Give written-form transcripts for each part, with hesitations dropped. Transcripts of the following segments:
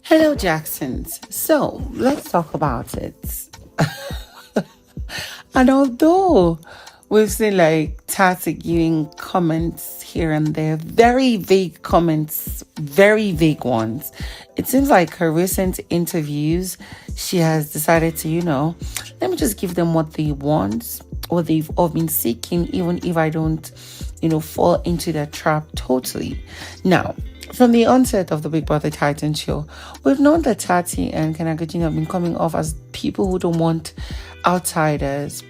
Hello, Jacksons. So let's talk about it. And although we've seen like Tati giving comments here and there, very vague comments, very vague ones, it seems like her recent interviews, she has decided to, let me just give them what they want, what they've all been seeking, even if I don't, fall into that trap totally. Now, from the onset of the Big Brother Titan show, we've known that Tati and Kanaga have been coming off as people who don't want outsiders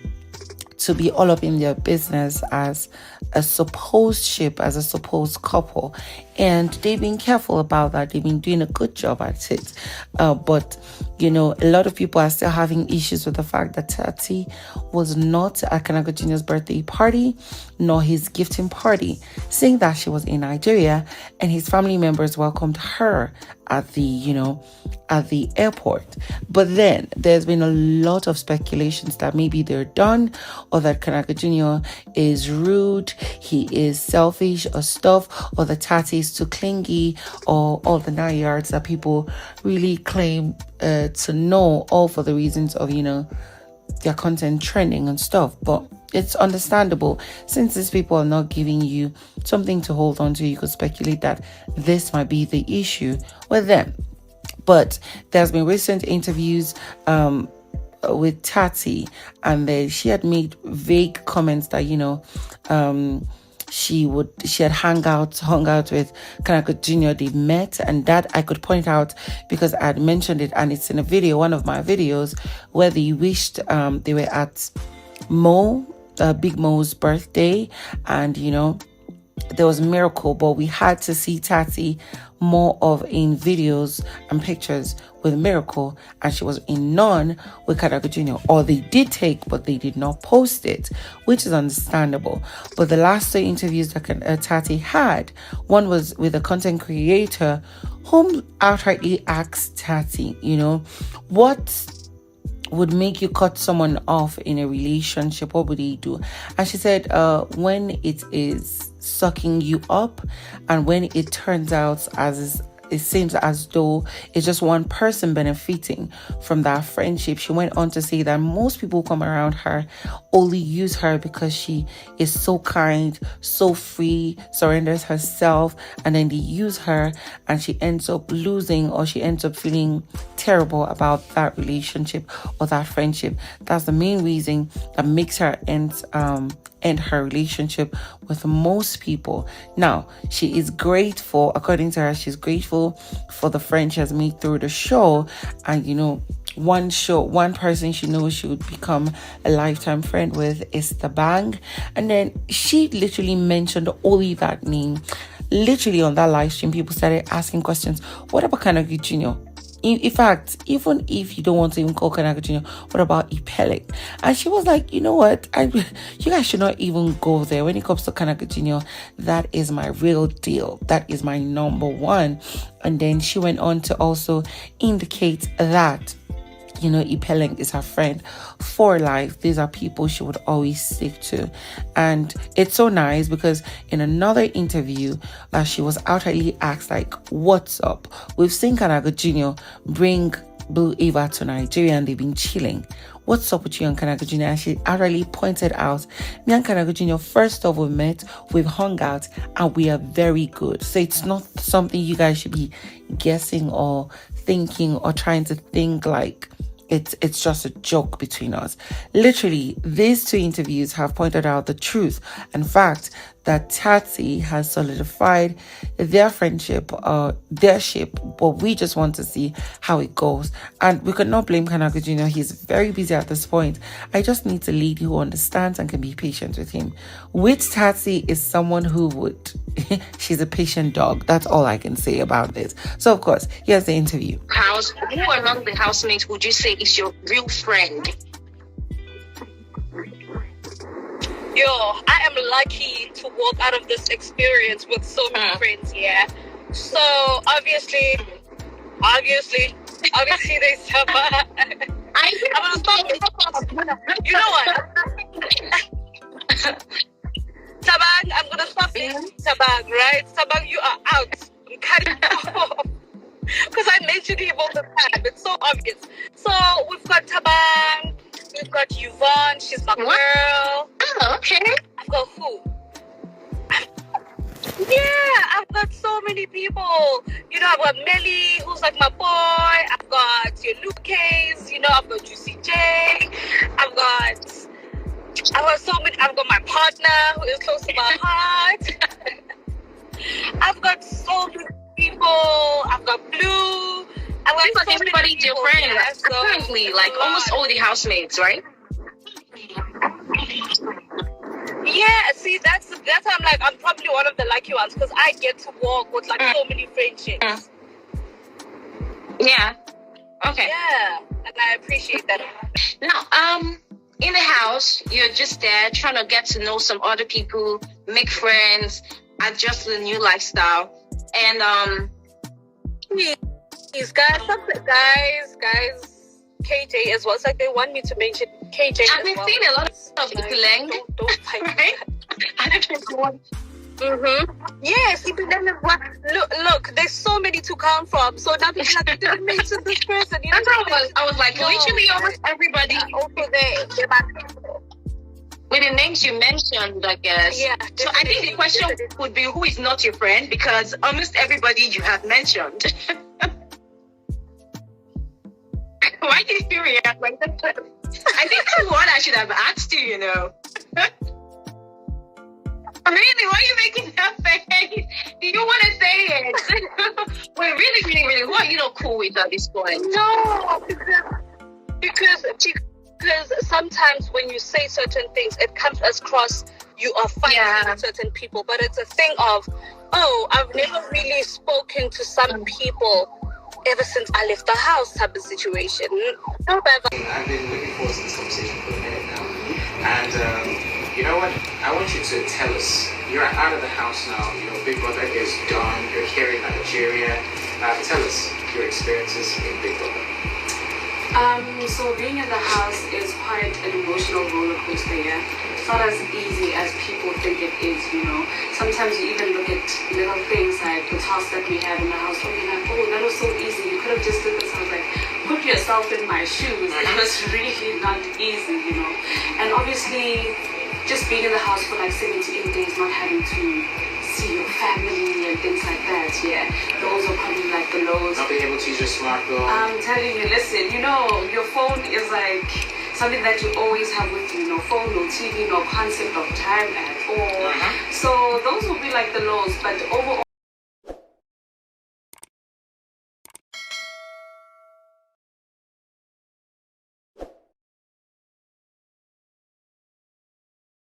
to be all up in their business as a supposed ship, as a supposed couple. And they've been careful about that. They've been doing a good job at it. But, a lot of people are still having issues with the fact that Tati was not at Kanaga Jr.'s birthday party, nor his gifting party, saying that she was in Nigeria and his family members welcomed her at the airport. But then there's been a lot of speculations that maybe they're done, or that Kanaga Jr. is rude, he is selfish or stuff, or the Tati is too clingy, or all the 9 yards that people really claim to know, all for the reasons of, their content trending and stuff. But it's understandable, since these people are not giving you something to hold on to. You could speculate that this might be the issue with them. But there's been recent interviews with Tati, and then she had made vague comments that she had hung out with Kanaga Jr. They met, and that I could point out because I had mentioned it, and it's in a video, one of my videos, where they wished they were at Big Mo's birthday, and there was a miracle, but we had to see Tati more of in videos and pictures with Miracle, and she was in none with Kanaga Jr. Or they did take, but they did not post it, which is understandable. But the last 2 interviews that Tati had, one was with a content creator whom outrightly asked Tati, what would make you cut someone off in a relationship? What would he do? And she said, when it is sucking you up, and when it turns out it seems as though it's just one person benefiting from that friendship. She went on to say that most people who come around her only use her because she is so kind, so free, surrenders herself, and then they use her and she ends up losing, or she ends up feeling terrible about that relationship or that friendship. That's the main reason that makes her end her relationship with most people. Now, she is grateful, according to her, she's grateful for the friend she has made through the show. And one person she knows she would become a lifetime friend with is Thabang. And then she literally mentioned only that name. Literally on that live stream, people started asking questions. What about Kanaga Jr.? In fact, even if you don't want to even call Kanaga Jr., what about ipeleng? And she was like, you know what? You guys should not even go there. When it comes to Kanaga Jr., that is my real deal. That is my number one. And then she went on to also indicate that ipeleng is her friend for life. These are people she would always stick to. And it's so nice because in another interview, she was outrightly asked, like, what's up? We've seen Kanaga Jr. bring Blue Aiva to Nigeria and they've been chilling. What's up with you and Kanaga Jr.? And she outrightly pointed out, me and Kanaga Jr., first of all, we met, we've hung out, and we are very good. So it's not something you guys should be guessing or thinking or trying to think like it's just a joke between us. Literally, these 2 interviews have pointed out the truth and fact that Tati has solidified their friendship, their ship, but we just want to see how it goes. And we could not blame Kanaga Jr. He's very busy at this point. I just need a lady who understands and can be patient with him. With Tati is someone who would, she's a patient dog. That's all I can say about this. So, of course, here's the interview. Who among the housemates would you say is your real friend? Yo, I am lucky to walk out of this experience with so many friends, yeah. So obviously there's Thabang. I'm gonna stop. You know what? Thabang, I'm gonna stop this. Thabang, right? Thabang, you are out. I'm cutting you off. Because I made literally all the time. It's so obvious. So we've got Thabang, we've got Yvonne, she's my girl. Oh, okay. I've got who? Yeah, I've got so many people. You know, I've got Melly, who's like my boy. I've got your Lucas, you know, I've got Juicy J. I've got so many. I've got my partner who is close to my heart. I've got so many people. I've got Blue. I've got so everybody's your friend. Yeah, so apparently, like almost all the housemates, right? Yeah, see, that's I'm like, I'm probably one of the lucky ones because I get to walk with like so many friendships. Yeah. Okay. Yeah, and I appreciate that. Now, in the house, you're just there trying to get to know some other people, make friends, adjust to the new lifestyle, and These guys, KJ as well. It's like they want me to mention KJ. I've been seeing a lot of ipeleng. Don't fight. Right? I don't know what. Yes, look, there's so many to come from. So now people like, I didn't mention this person. You know, That's I was like, literally almost everybody over there. With the names you mentioned, I guess. Yeah. So I think the question would be, who is not your friend? Because almost everybody you have mentioned. Why do you react like that? I think that's what I should have asked you, you know. Really? Why are you making that face? Do you want to say it? Wait, really, who are you not cool with at this point? No, because sometimes when you say certain things, it comes across you are fighting with certain people, but it's a thing of, oh, I've never really spoken to some people ever since I left the house type of situation. I've been looking forward to this conversation for a minute now. And you know what? I want you to tell us, you're out of the house now, you know, Big Brother is done, you're here in Nigeria. Tell us your experiences in Big Brother. So being in the house is quite an emotional roller coaster, yeah. It's not as easy as people think it is, you know. Sometimes you even look at little things like the tasks that we have in the house, and you're like, oh, that was so easy. You could have just did this. I was like, put yourself in my shoes. It was really not easy, you know. And obviously, just being in the house for like 7 to 8 days, not having to see your family and things like that, yeah. Those are probably like the lows. Not being able to use your smartphone. I'm telling you, listen, you know, your phone is like something that you always have with you. No phone, no TV, no concept of time at all. So those will be like the lows, but overall,